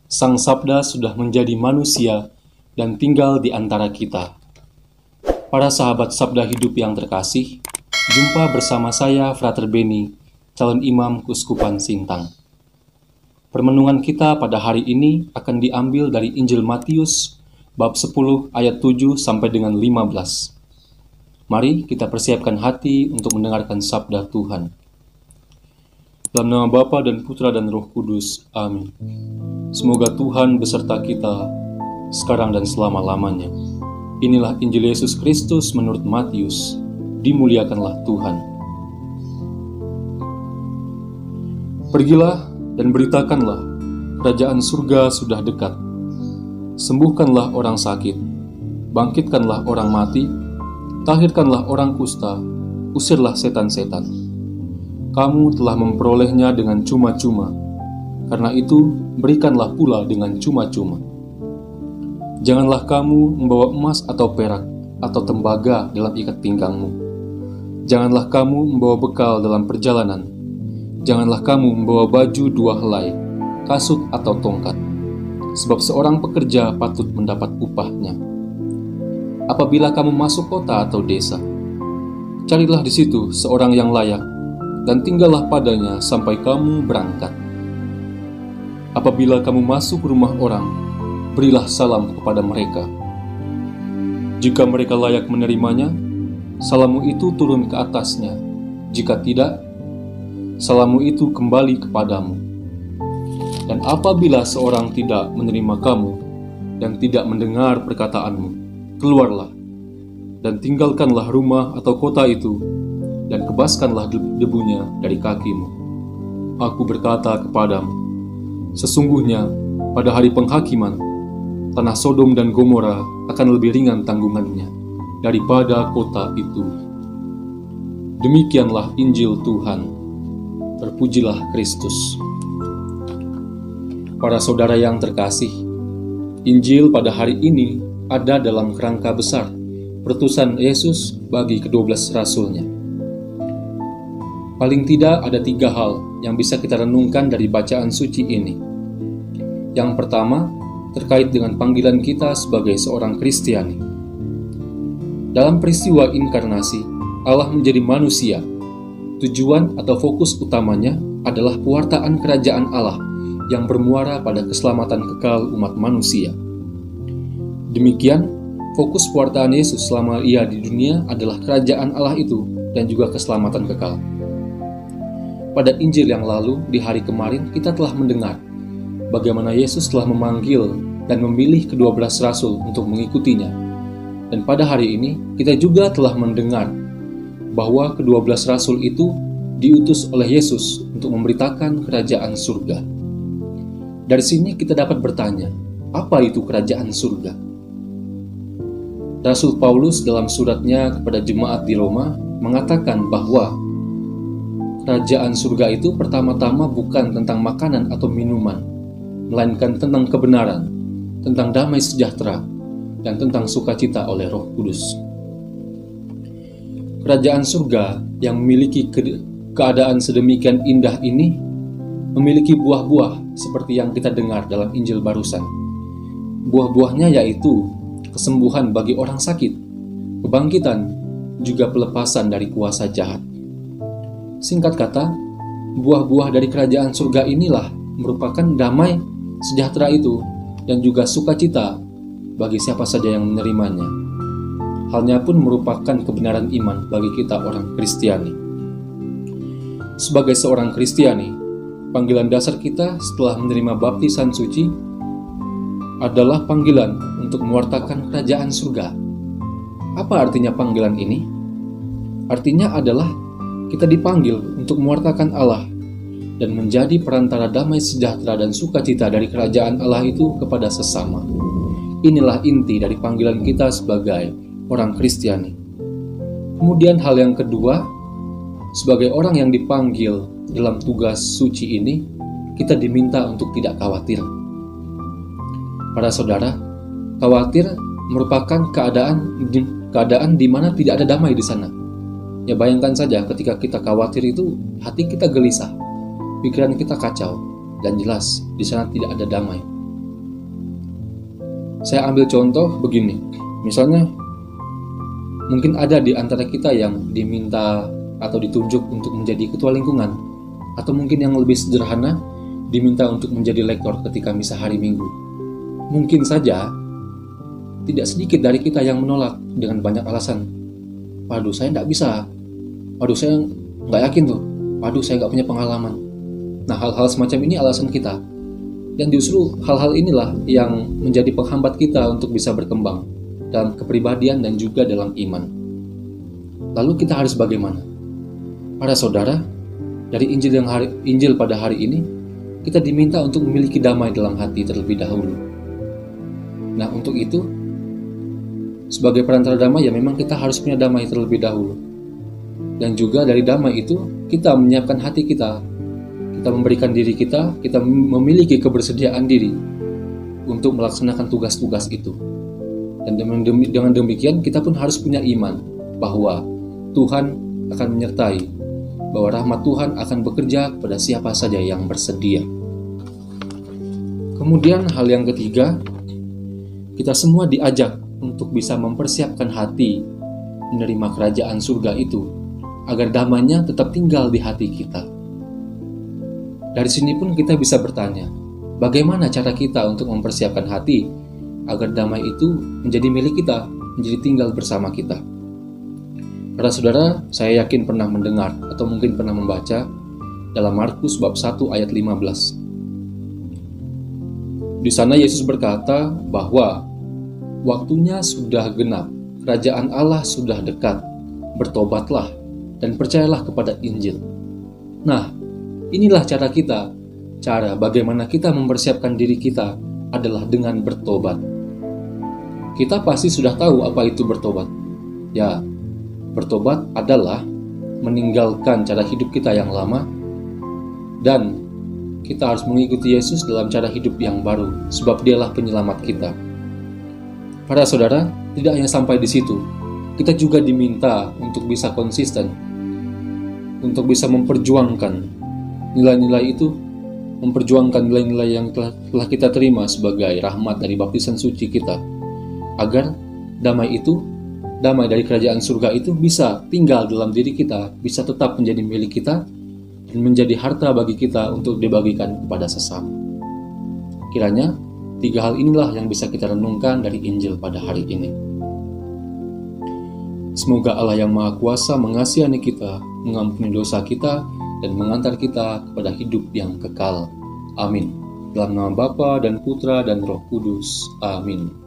Sang Sabda sudah menjadi manusia dan tinggal di antara kita. Para sahabat Sabda Hidup yang terkasih, jumpa bersama saya, Frater Beni, calon imam Keuskupan Sintang. Permenungan kita pada hari ini akan diambil dari Injil Matius, bab 10 ayat 7 sampai dengan 15. Mari kita persiapkan hati untuk mendengarkan sabda Tuhan. Dalam nama Bapa dan Putra dan Roh Kudus. Amin. Semoga Tuhan beserta kita sekarang dan selama-lamanya. Inilah Injil Yesus Kristus menurut Matius. Dimuliakanlah Tuhan. Pergilah dan beritakanlah, kerajaan surga sudah dekat. Sembuhkanlah orang sakit, bangkitkanlah orang mati, tahirkanlah orang kusta, usirlah setan-setan. Kamu telah memperolehnya dengan cuma-cuma, karena itu berikanlah pula dengan cuma-cuma. Janganlah kamu membawa emas atau perak atau tembaga dalam ikat pinggangmu. Janganlah kamu membawa bekal dalam perjalanan. Janganlah kamu membawa baju 2 helai, kasut atau tongkat, sebab seorang pekerja patut mendapat upahnya. Apabila kamu masuk kota atau desa, carilah di situ seorang yang layak, dan tinggallah padanya sampai kamu berangkat. Apabila kamu masuk rumah orang, berilah salam kepada mereka. Jika mereka layak menerimanya, salammu itu turun ke atasnya. Jika tidak, salammu itu kembali kepadamu. Dan apabila seorang tidak menerima kamu dan tidak mendengar perkataanmu, keluarlah dan tinggalkanlah rumah atau kota itu, dan kebaskanlah debunya dari kakimu. Aku berkata kepadamu, sesungguhnya pada hari penghakiman, tanah Sodom dan Gomora akan lebih ringan tanggungannya daripada kota itu. Demikianlah Injil Tuhan. Terpujilah Kristus. Para saudara yang terkasih, Injil pada hari ini ada dalam kerangka besar perutusan Yesus bagi ke-12 rasulnya. Paling tidak ada 3 hal yang bisa kita renungkan dari bacaan suci ini. Yang pertama, terkait dengan panggilan kita sebagai seorang Kristiani. Dalam peristiwa inkarnasi, Allah menjadi manusia. Tujuan atau fokus utamanya adalah pewartaan kerajaan Allah yang bermuara pada keselamatan kekal umat manusia. Demikian, fokus pewartaan Yesus selama ia di dunia adalah kerajaan Allah itu dan juga keselamatan kekal. Pada Injil yang lalu, di hari kemarin, kita telah mendengar bagaimana Yesus telah memanggil dan memilih ke-12 rasul untuk mengikutinya. Dan pada hari ini, kita juga telah mendengar bahwa ke-12 rasul itu diutus oleh Yesus untuk memberitakan kerajaan surga. Dari sini kita dapat bertanya, apa itu kerajaan surga? Rasul Paulus dalam suratnya kepada jemaat di Roma mengatakan bahwa kerajaan surga itu pertama-tama bukan tentang makanan atau minuman, melainkan tentang kebenaran, tentang damai sejahtera, dan tentang sukacita oleh Roh Kudus. Kerajaan surga yang memiliki keadaan sedemikian indah ini memiliki buah-buah seperti yang kita dengar dalam Injil barusan. Buah-buahnya yaitu kesembuhan bagi orang sakit, kebangkitan, juga pelepasan dari kuasa jahat. Singkat kata, buah-buah dari kerajaan surga inilah merupakan damai, sejahtera itu, dan juga sukacita bagi siapa saja yang menerimanya. Halnya pun merupakan kebenaran iman bagi kita orang Kristiani. Sebagai seorang Kristiani, panggilan dasar kita setelah menerima baptisan suci adalah panggilan untuk mewartakan kerajaan surga. Apa artinya panggilan ini? Artinya adalah kita dipanggil untuk mewartakan Allah dan menjadi perantara damai sejahtera dan sukacita dari kerajaan Allah itu kepada sesama. Inilah inti dari panggilan kita sebagai orang Kristiani. Kemudian hal yang kedua, sebagai orang yang dipanggil dalam tugas suci ini, kita diminta untuk tidak khawatir. Para saudara, khawatir merupakan keadaan di mana tidak ada damai di sana. Ya bayangkan saja ketika kita khawatir itu, hati kita gelisah, pikiran kita kacau, dan jelas di sana tidak ada damai. Saya ambil contoh begini. Misalnya, mungkin ada di antara kita yang diminta atau ditunjuk untuk menjadi ketua lingkungan, atau mungkin yang lebih sederhana, diminta untuk menjadi lektor ketika misa hari Minggu. Mungkin saja tidak sedikit dari kita yang menolak dengan banyak alasan. Waduh, saya nggak bisa. Waduh, saya nggak yakin tuh. Waduh, saya nggak punya pengalaman. Nah, hal-hal semacam ini alasan kita. Dan justru hal-hal inilah yang menjadi penghambat kita untuk bisa berkembang dalam kepribadian dan juga dalam iman. Lalu kita harus bagaimana? Para saudara, dari Injil pada hari ini, kita diminta untuk memiliki damai dalam hati terlebih dahulu. Nah, untuk itu, sebagai perantara damai, ya memang kita harus punya damai terlebih dahulu. Dan juga dari damai itu, kita menyiapkan hati kita. Kita memberikan diri kita memiliki kebersediaan diri untuk melaksanakan tugas-tugas itu. Dan dengan demikian, kita pun harus punya iman bahwa Tuhan akan menyertai, bahwa rahmat Tuhan akan bekerja kepada siapa saja yang bersedia. Kemudian hal yang ketiga, kita semua diajak untuk bisa mempersiapkan hati menerima kerajaan surga itu, agar damainya tetap tinggal di hati kita. Dari sini pun kita bisa bertanya, bagaimana cara kita untuk mempersiapkan hati agar damai itu menjadi milik kita, menjadi tinggal bersama kita. Para saudara, saya yakin pernah mendengar atau mungkin pernah membaca dalam Markus bab 1 ayat 15. Di sana Yesus berkata bahwa waktunya sudah genap, kerajaan Allah sudah dekat, bertobatlah dan percayalah kepada Injil. Nah, inilah cara kita. Cara bagaimana kita mempersiapkan diri kita adalah dengan bertobat. Kita pasti sudah tahu apa itu bertobat. Ya, bertobat adalah meninggalkan cara hidup kita yang lama dan kita harus mengikuti Yesus dalam cara hidup yang baru, sebab Dialah penyelamat kita. Para saudara, tidak hanya sampai di situ, kita juga diminta untuk bisa konsisten, untuk bisa memperjuangkan nilai-nilai itu, memperjuangkan nilai-nilai yang telah kita terima sebagai rahmat dari baptisan suci kita, agar damai dari kerajaan surga itu bisa tinggal dalam diri kita, bisa tetap menjadi milik kita, dan menjadi harta bagi kita untuk dibagikan kepada sesama. Kiranya 3 hal inilah yang bisa kita renungkan dari Injil pada hari ini. Semoga Allah yang Maha Kuasa mengasihani kita, mengampuni dosa kita, dan mengantar kita kepada hidup yang kekal. Amin. Dalam nama Bapa dan Putra dan Roh Kudus. Amin.